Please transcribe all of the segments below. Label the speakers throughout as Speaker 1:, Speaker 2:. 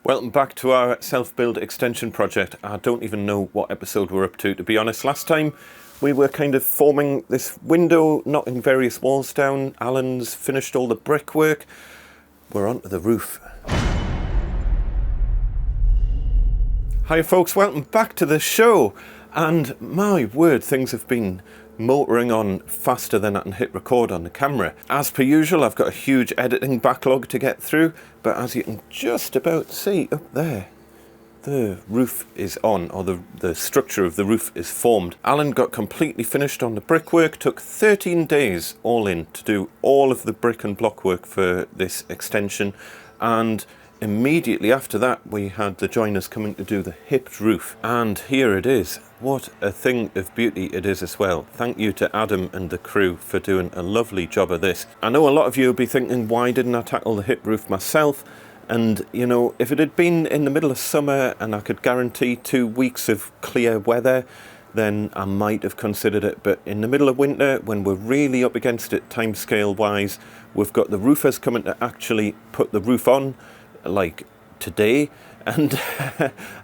Speaker 1: Welcome back to our self-build extension project. I don't even know what episode we're up to be honest. Last time we were kind of forming this window, knocking various walls down. Alan's finished all the brickwork. We're onto the roof. Hi folks, welcome back to the show. And my word, things have been motoring on faster than I can hit record on the camera. As per usual, I've got a huge editing backlog to get through, but as you can just about see up there, the roof is on, or the structure of the roof is formed. Alan got completely finished on the brickwork, took 13 days all in to do all of the brick and block work for this extension, and immediately after that we had the joiners coming to do the hipped roof, and here it is. What a thing of beauty it is as well. Thank you to Adam and the crew for doing a lovely job of this. I know a lot of you will be thinking, why didn't I tackle the hip roof myself? And you know, if it had been in the middle of summer and I could guarantee 2 weeks of clear weather, then I might have considered it. But in the middle of winter, when we're really up against it timescale wise, we've got the roofers coming to actually put the roof on like today, and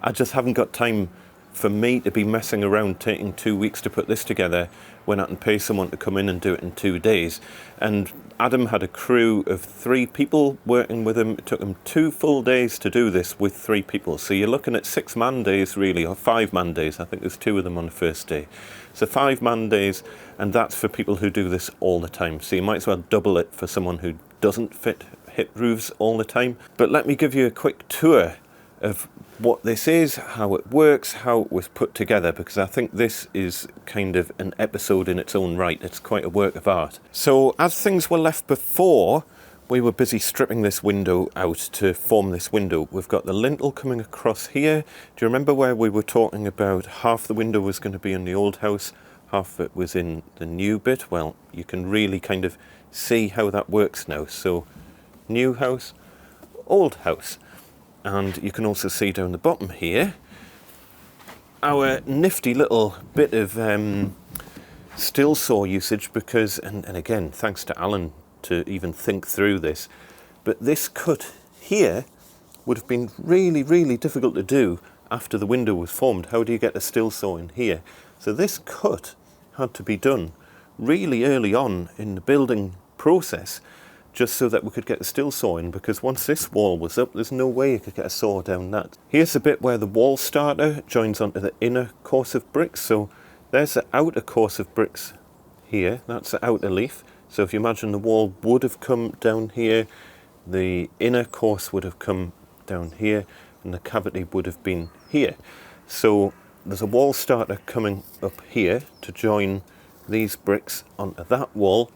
Speaker 1: I just haven't got time for me to be messing around taking 2 weeks to put this together when I can pay someone to come in and do it in 2 days. And Adam had a crew of 3 people working with him. It took him 2 full days to do this with 3 people. So you're looking at 6-man days really, or 5-man days. I think there's 2 of them on the first day. So 5-man days, and that's for people who do this all the time. So you might as well double it for someone who doesn't fit hip roofs all the time. But let me give you a quick tour of what this is, how it works, how it was put together, because I think this is kind of an episode in its own right. It's quite a work of art. So as things were left before, we were busy stripping this window out to form this window. We've got the lintel coming across here. Do you remember where we were talking about half the window was going to be in the old house, half of it was in the new bit? Well, you can really kind of see how that works now. So new house, old house. And you can also see down the bottom here our nifty little bit of still saw usage, because, and again, thanks to Alan to even think through this, but this cut here would have been really, really difficult to do after the window was formed. How do you get a still saw in here? So this cut had to be done really early on in the building process, just so that we could get a still saw in, because once this wall was up, there's no way you could get a saw down that. Here's the bit where the wall starter joins onto the inner course of bricks. So there's the outer course of bricks here, that's the outer leaf. So if you imagine the wall would have come down here, the inner course would have come down here, and the cavity would have been here. So there's a wall starter coming up here to join these bricks onto that wall.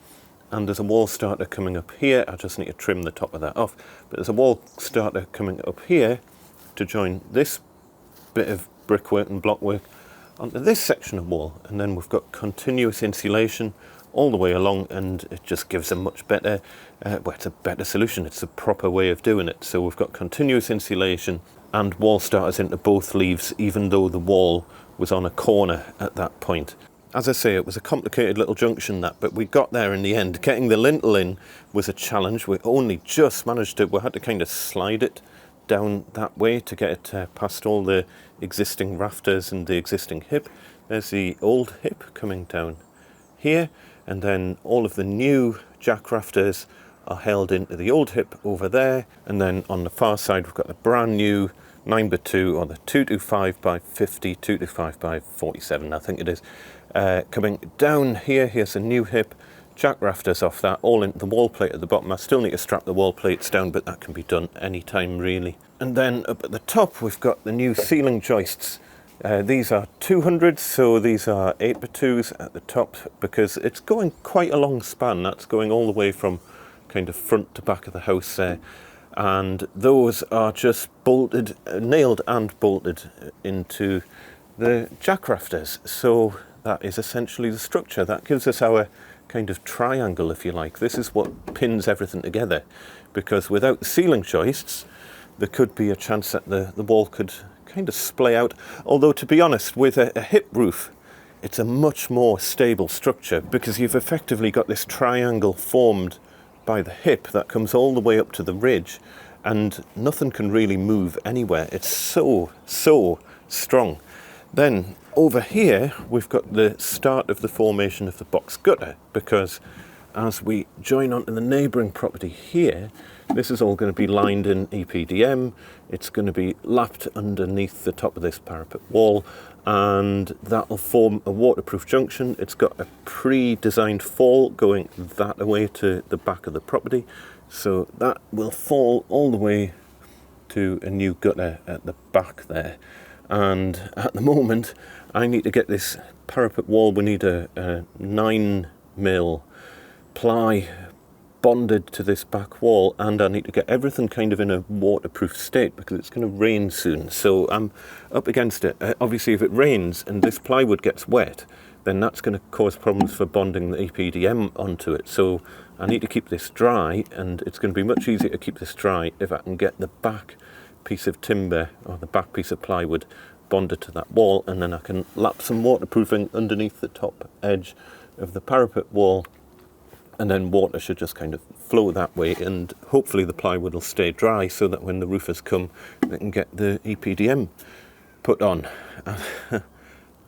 Speaker 1: And there's a wall starter coming up here. I just need to trim the top of that off. But there's a wall starter coming up here to join this bit of brickwork and blockwork onto this section of wall. And then we've got continuous insulation all the way along, and it just gives a much better, well, it's a better solution. It's a proper way of doing it. So we've got continuous insulation and wall starters into both leaves, even though the wall was on a corner at that point. As I say, it was a complicated little junction that, but we got there in the end. Getting the lintel in was a challenge. We only just managed to, we had to kind of slide it down that way to get it past all the existing rafters and the existing hip. There's the old hip coming down here, and then all of the new jack rafters are held into the old hip over there. And then on the far side, we've got the brand new 9x2, or the 225 by 50, 225 by 47, I think it is. Coming down here, here's a new hip, jack rafters off that, all into the wall plate at the bottom. I still need to strap the wall plates down, but that can be done anytime really. And then up at the top, we've got the new ceiling joists. These are 200s, so these are 8x2s at the top, because it's going quite a long span. That's going all the way from kind of front to back of the house there. And those are just bolted, nailed and bolted into the jack rafters. So that is essentially the structure. That gives us our kind of triangle, if you like. This is what pins everything together, because without the ceiling joists, there could be a chance that the wall could kind of splay out. Although, to be honest, with a hip roof, it's a much more stable structure, because you've effectively got this triangle formed by the hip that comes all the way up to the ridge, and nothing can really move anywhere. It's so strong. Then over here we've got the start of the formation of the box gutter, because as we join onto the neighbouring property here, this is all going to be lined in EPDM. It's going to be lapped underneath the top of this parapet wall, and that will form a waterproof junction. It's got a pre-designed fall going that way to the back of the property, so that will fall all the way to a new gutter at the back there. And at the moment I need to get this parapet wall, we need a 9mm ply bonded to this back wall, and I need to get everything kind of in a waterproof state because it's going to rain soon, so I'm up against it. Obviously if it rains and this plywood gets wet, then that's going to cause problems for bonding the EPDM onto it, so I need to keep this dry, and it's going to be much easier to keep this dry if I can get the back piece of timber or the back piece of plywood bonded to that wall, and then I can lap some waterproofing underneath the top edge of the parapet wall, and then water should just kind of flow that way, and hopefully the plywood will stay dry so that when the roofers come they can get the EPDM put on.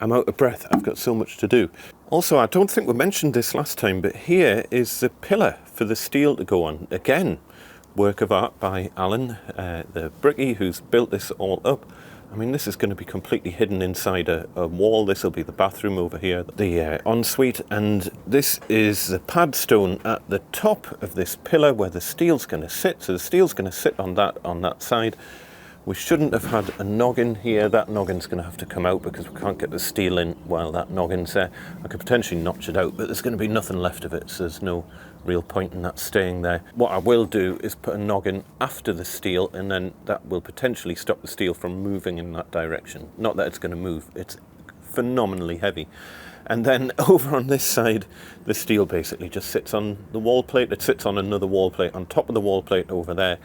Speaker 1: I'm out of breath, I've got so much to do. Also, I don't think we mentioned this last time, but here is the pillar for the steel to go on. Again, work of art by Alan, the brickie who's built this all up. I mean, this is going to be completely hidden inside a wall. This will be the bathroom over here, the ensuite, and this is the pad stone at the top of this pillar where the steel's going to sit. So the steel's going to sit on that side. We shouldn't have had a noggin here. That noggin's going to have to come out because we can't get the steel in while that noggin's there. I could potentially notch it out, but there's going to be nothing left of it, so there's no real point in that staying there. What I will do is put a noggin after the steel, and then that will potentially stop the steel from moving in that direction. Not that it's going to move, it's phenomenally heavy. And then over on this side, the steel basically just sits on the wall plate. It sits on another wall plate on top of the wall plate over there,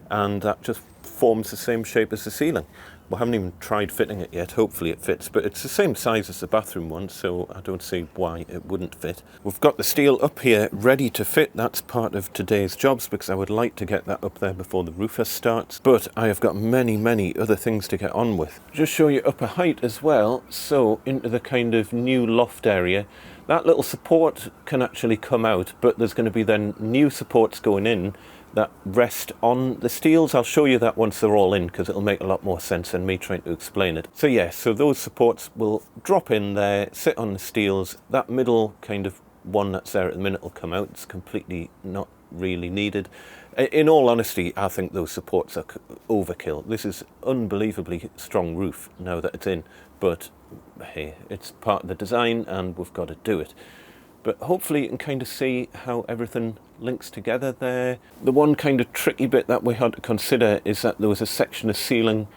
Speaker 1: and that just forms the same shape as the ceiling. We haven't even tried fitting it yet. Hopefully it fits, but it's the same size as the bathroom one, so I don't see why it wouldn't fit. We've got the steel up here ready to fit. That's part of today's jobs because I would like to get that up there before the roofer starts, but I have got many other things to get on with. Just show you upper height as well, so into the kind of new loft area. That little support can actually come out, but there's going to be then new supports going in that rest on the steels. I'll show you that once they're all in because it'll make a lot more sense than me trying to explain it. So yeah, so those supports will drop in there, sit on the steels. That middle kind of one that's there at the minute will come out. It's completely not really needed. In all honesty, I think those supports are overkill. This is unbelievably strong roof now that it's in, but hey, it's part of the design and we've got to do it. But hopefully you can kind of see how everything links together there. The one kind of tricky bit that we had to consider is that there was a section of ceiling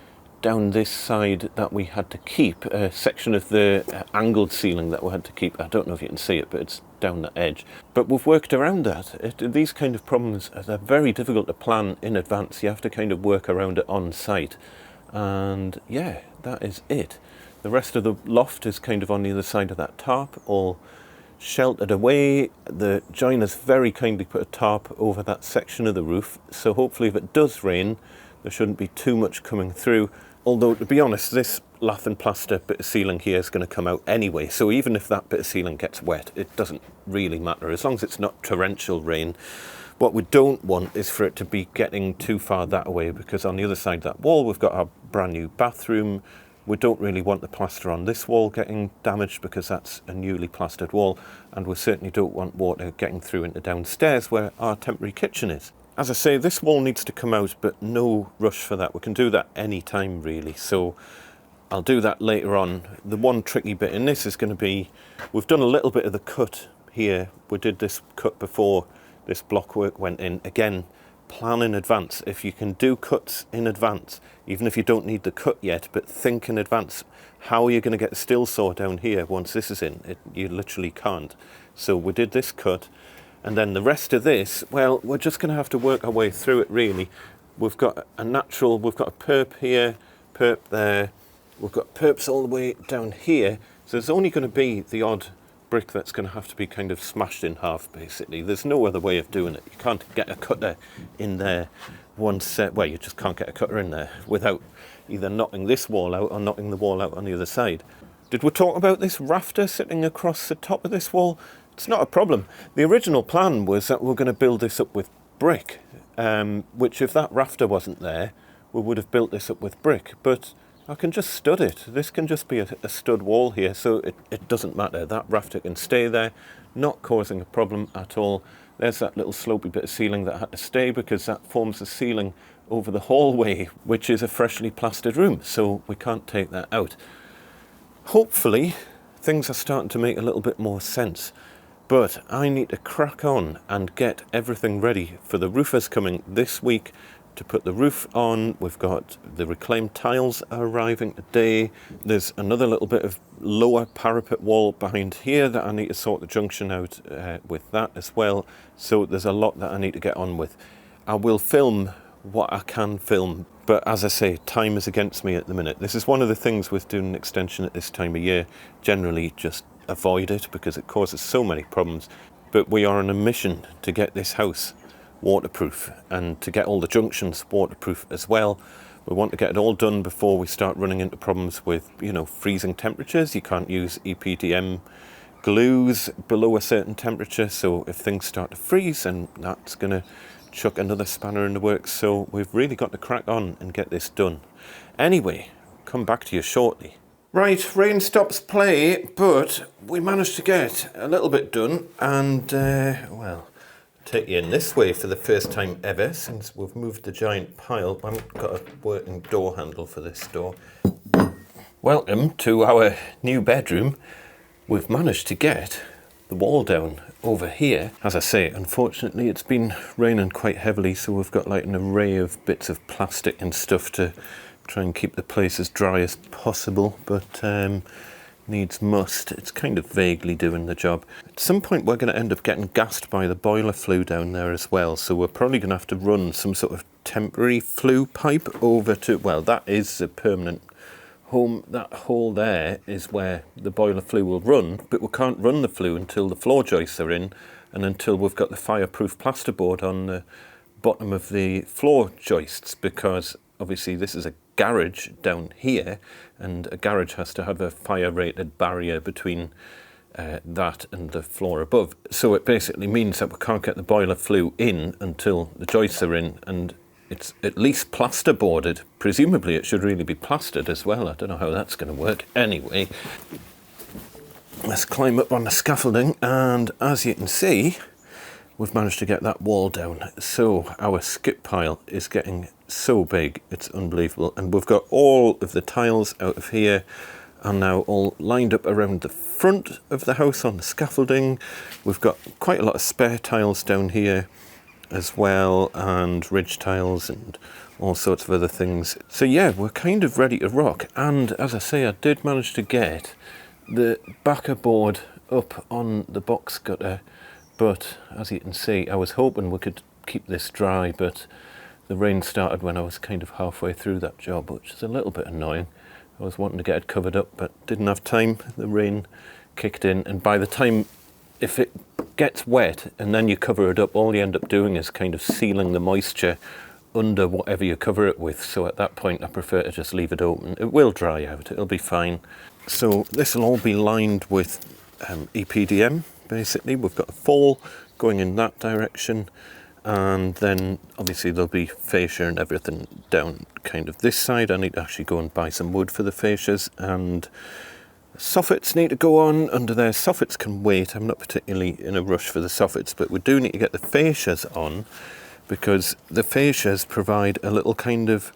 Speaker 1: down this side that we had to keep, a section of the angled ceiling that we had to keep. I don't know if you can see it, but it's down the edge. But we've worked around that. These kind of problems, they're very difficult to plan in advance. You have to kind of work around it on site. And yeah, that is it. The rest of the loft is kind of on the other side of that tarp, all sheltered away. The joiners very kindly put a tarp over that section of the roof, so hopefully if it does rain there shouldn't be too much coming through. Although to be honest, this lath and plaster bit of ceiling here is going to come out anyway, so even if that bit of ceiling gets wet it doesn't really matter as long as it's not torrential rain. What we don't want is for it to be getting too far that way, because on the other side of that wall we've got our brand new bathroom. We don't really want the plaster on this wall getting damaged because that's a newly plastered wall, and we certainly don't want water getting through into downstairs where our temporary kitchen is. As I say, this wall needs to come out, but no rush for that. We can do that any time really, so I'll do that later on. The one tricky bit in this is going to be, we've done a little bit of the cut here. We did this cut before this block work went in. Again, plan in advance. If you can do cuts in advance, even if you don't need the cut yet, but think in advance. How are you going to get the steel saw down here once this is in? You literally can't. So we did this cut, and then the rest of this, well, we're just going to have to work our way through it really. We've got a natural, we've got a perp here, perp there, we've got perps all the way down here, so there's only going to be the odd brick that's going to have to be kind of smashed in half basically. There's no other way of doing it. You can't get a cutter in there once, well, you just can't get a cutter in there without either knocking this wall out or knocking the wall out on the other side. Did we talk about this rafter sitting across the top of this wall? It's not a problem. The original plan was that we're going to build this up with brick, which if that rafter wasn't there, we would have built this up with brick. But I can just stud it. This can just be a stud wall here, so it doesn't matter. That rafter can stay there, not causing a problem at all. There's that little slopey bit of ceiling that had to stay because that forms the ceiling over the hallway, which is a freshly plastered room, so we can't take that out. Hopefully, things are starting to make a little bit more sense, but I need to crack on and get everything ready for the roofers coming this week to put the roof on. We've got the reclaimed tiles arriving today. There's another little bit of lower parapet wall behind here that I need to sort the junction out with that as well. So there's a lot that I need to get on with. I will film what I can film, but as I say, time is against me at the minute. This is one of the things with doing an extension at this time of year. Generally just avoid it because it causes so many problems. But we are on a mission to get this house waterproof and to get all the junctions waterproof as well. We want to get it all done before we start running into problems with, you know, freezing temperatures. You can't use EPDM glues below a certain temperature, so if things start to freeze, and that's going to chuck another spanner in the works. So we've really got to crack on and get this done. Anyway, come back to you shortly. Right, rain stops play, but we managed to get a little bit done, and well, take you in this way for the first time ever since we've moved the giant pile. I haven't got a working door handle for this door. Welcome to our new bedroom. We've managed to get the wall down over here. As I say, unfortunately it's been raining quite heavily, so we've got like an array of bits of plastic and stuff to try and keep the place as dry as possible, but needs must. It's kind of vaguely doing the job. At some point we're going to end up getting gassed by the boiler flue down there as well, so we're probably going to have to run some sort of temporary flue pipe over to, well, that is a permanent home. That hole there is where the boiler flue will run, but we can't run the flue until the floor joists are in and until we've got the fireproof plasterboard on the bottom of the floor joists, because obviously this is a garage down here, and a garage has to have a fire rated barrier between that and the floor above. So it basically means that we can't get the boiler flue in until the joists are in, and it's at least plasterboarded. Presumably it should really be plastered as well. I don't know how that's going to work. Anyway, let's climb up on the scaffolding, and as you can see, we've managed to get that wall down. So our skip pile is getting so big, it's unbelievable. And we've got all of the tiles out of here are now all lined up around the front of the house on the scaffolding. We've got quite a lot of spare tiles down here as well, and ridge tiles and all sorts of other things. So yeah, we're kind of ready to rock. And as I say, I did manage to get the backer board up on the box gutter, but as you can see, I was hoping we could keep this dry, but the rain started when I was kind of halfway through that job, which is a little bit annoying. I was wanting to get it covered up, but didn't have time. The rain kicked in, and by the time, if it gets wet and then you cover it up, all you end up doing is kind of sealing the moisture under whatever you cover it with. So at that point I prefer to just leave it open. It will dry out, it'll be fine. So this will all be lined with EPDM. Basically we've got a fall going in that direction, and then obviously there'll be fascia and everything down kind of this side. I need to actually go and buy some wood for the fascias, and soffits need to go on under there. Soffits can wait. I'm not particularly in a rush for the soffits, but we do need to get the fascias on, because the fascias provide a little kind of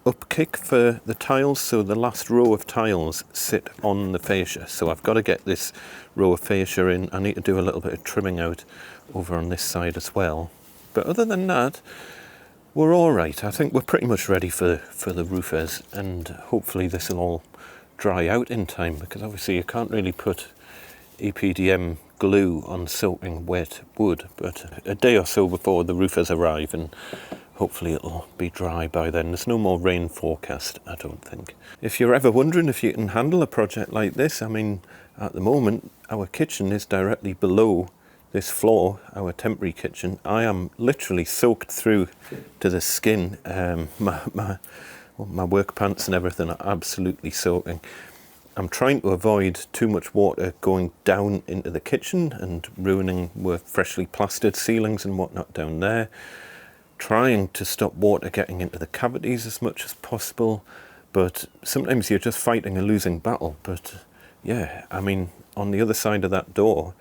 Speaker 1: upkick for the tiles. So the last row of tiles sit on the fascia. So I've got to get this row of fascia in. I need to do a little bit of trimming out over on this side as well. But other than that, we're all right. I think we're pretty much ready for the roofers, and hopefully this will all dry out in time, because obviously you can't really put EPDM glue on soaking wet wood, but a day or so before the roofers arrive, and hopefully it'll be dry by then. There's no more rain forecast, I don't think. If you're ever wondering if you can handle a project like this, I mean, at the moment our kitchen is directly below this floor, our temporary kitchen, I am literally soaked through to the skin. My work pants and everything are absolutely soaking. I'm trying to avoid too much water going down into the kitchen and ruining our freshly plastered ceilings and whatnot down there. Trying to stop water getting into the cavities as much as possible, but sometimes you're just fighting a losing battle. But yeah, I mean, on the other side of that door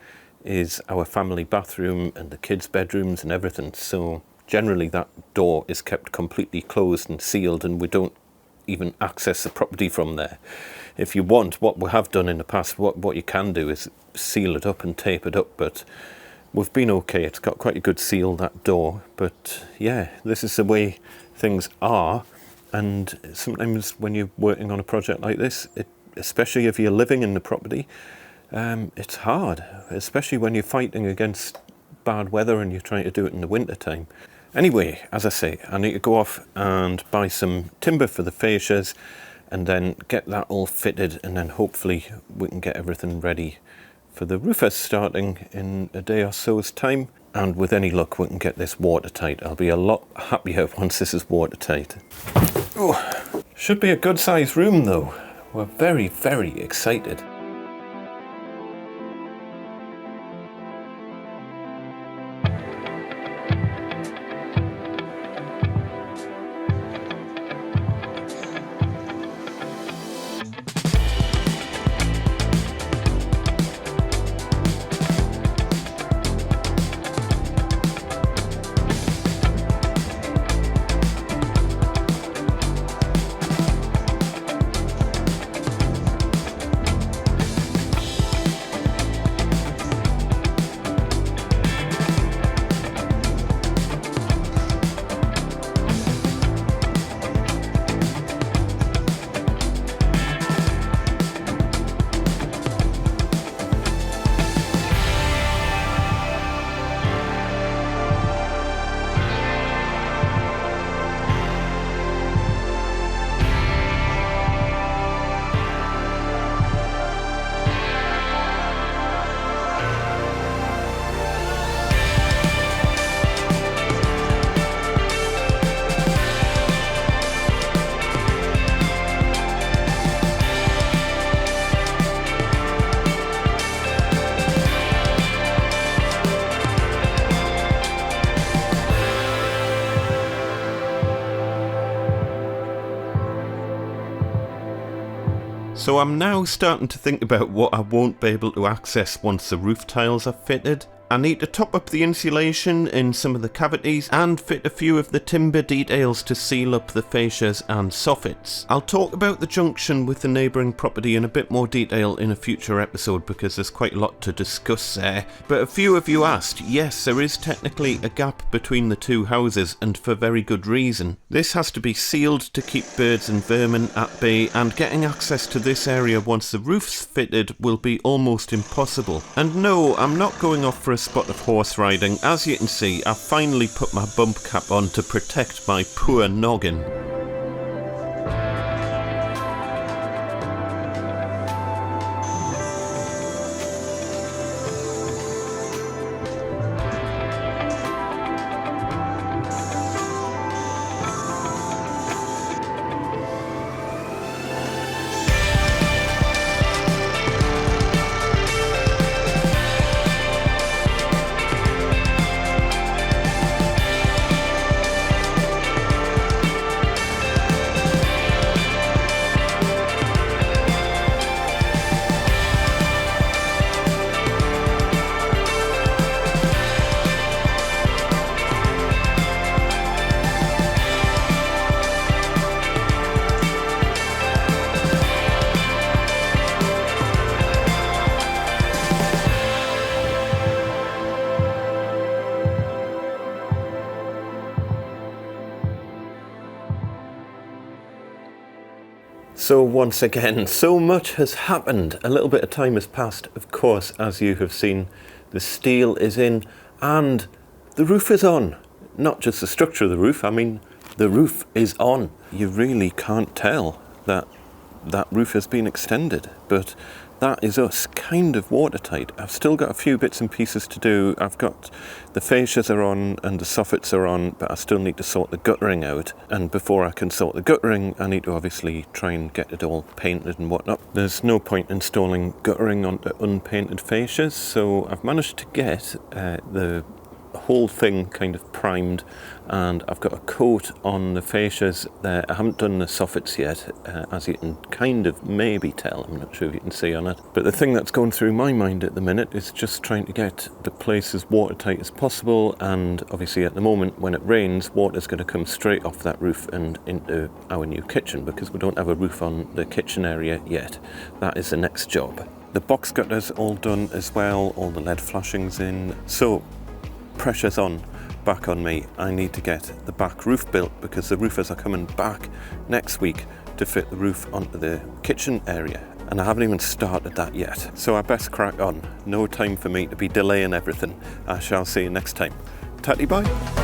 Speaker 1: is our family bathroom and the kids' bedrooms and everything, so generally that door is kept completely closed and sealed, and we don't even access the property from there. If you want, what we have done in the past, what you can do is seal it up and tape it up, but we've been okay. It's got quite a good seal, that door. But yeah, this is the way things are, and sometimes when you're working on a project like this, especially if you're living in the property, it's hard, especially when you're fighting against bad weather and you're trying to do it in the winter time. Anyway, as I say, I need to go off and buy some timber for the fascias and then get that all fitted, and then hopefully we can get everything ready for the roofers starting in a day or so's time. And with any luck, we can get this watertight. I'll be a lot happier once this is watertight. Oh, should be a good sized room though. We're very, very excited. So I'm now starting to think about what I won't be able to access once the roof tiles are fitted. I need to top up the insulation in some of the cavities and fit a few of the timber details to seal up the fascias and soffits. I'll talk about the junction with the neighbouring property in a bit more detail in a future episode because there's quite a lot to discuss there. But a few of you asked, yes, there is technically a gap between the two houses, and for very good reason. This has to be sealed to keep birds and vermin at bay, and getting access to this area once the roof's fitted will be almost impossible. And no, I'm not going off for a spot of horse riding. As you can see, I've finally put my bump cap on to protect my poor noggin. So once again, so much has happened. A little bit of time has passed. Of course, as you have seen, the steel is in and the roof is on. Not just the structure of the roof, I mean, the roof is on. You really can't tell that that roof has been extended, but that is us, kind of watertight. I've still got a few bits and pieces to do. I've got the fascias are on and the soffits are on, but I still need to sort the guttering out. And before I can sort the guttering, I need to obviously try and get it all painted and whatnot. There's no point installing guttering onto unpainted fascias, so I've managed to get the whole thing kind of primed, and I've got a coat on the fascias there. I haven't done the soffits yet, as you can kind of maybe tell. I'm not sure if you can see on it, but the thing that's going through my mind at the minute is just trying to get the place as watertight as possible. And obviously at the moment when it rains, water's going to come straight off that roof and into our new kitchen, because we don't have a roof on the kitchen area yet. That is the next job. The box gutters all done as well, all the LED flashings in, so pressure's back on me. I need to get the back roof built, because the roofers are coming back next week to fit the roof onto the kitchen area, and I haven't even started that yet. So I best crack on. No time for me to be delaying everything. I shall see you next time. Tatty bye.